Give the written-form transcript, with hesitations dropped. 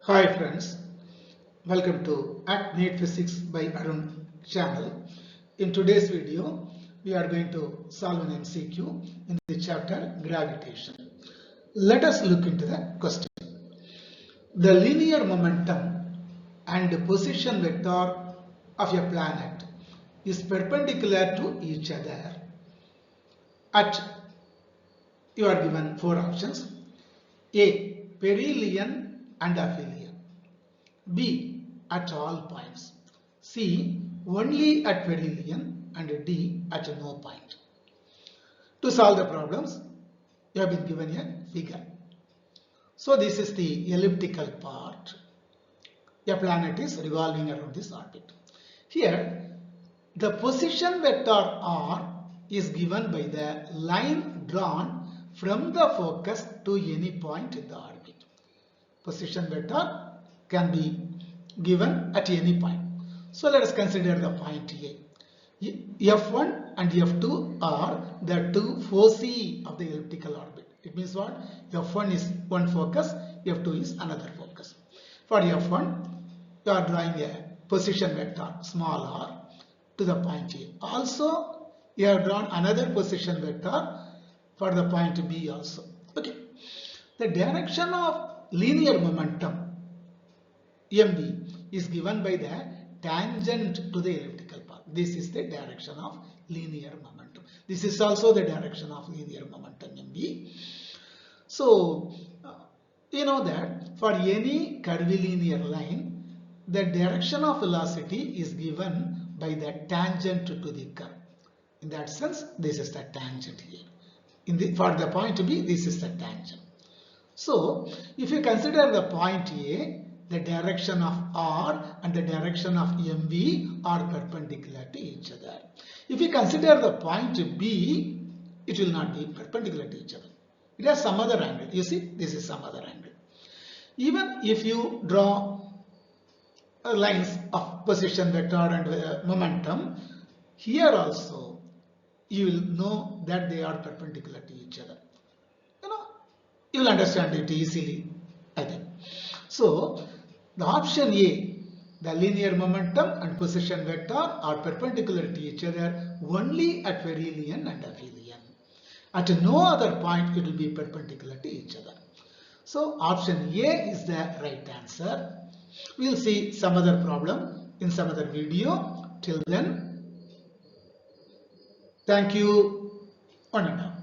Hi friends, welcome to At NEET Physics by Arun channel. In today's video, we are going to solve an MCQ in the chapter Gravitation. Let us look into the question. The linear momentum and position vector of a planet is perpendicular to each other at, you are given four options: A. Perihelion and aphelion, B. At all points, C. Only at perihelion, and D. At no point. To solve the problems, you have been given a figure. So this is the elliptical part. A planet is revolving around this orbit. Here, the position vector R is given by the line drawn from the focus to any point in the orbit. Position vector can be given at any point. So let us consider the point A. F1 and F2 are the two foci of the elliptical orbit. It means what? F1 is one focus, F2 is another focus. For F1, you are drawing a position vector small r to the point A. Also, you have drawn another position vector for the point B also. Okay. The direction of linear momentum mv is given by the tangent to the elliptical path. This is the direction of linear momentum. This is also the direction of linear momentum mv. So, you know that for any curvilinear line, the direction of velocity is given by the tangent to the curve. In that sense, this is the tangent here. For the point B, this is the tangent. So, if you consider the point A, the direction of R and the direction of MV are perpendicular to each other. If you consider the point B, it will not be perpendicular to each other. It has some other angle. You see, this is some other angle. Even if you draw lines of position vector and momentum, here also you will know that they are perpendicular to each other. You will understand it easily, I think. So, the option A, the linear momentum and position vector are perpendicular to each other only at perihelion and aphelion. At no other point it will be perpendicular to each other. So, option A is the right answer. We will see some other problem in some other video. Till then, thank you. On and off.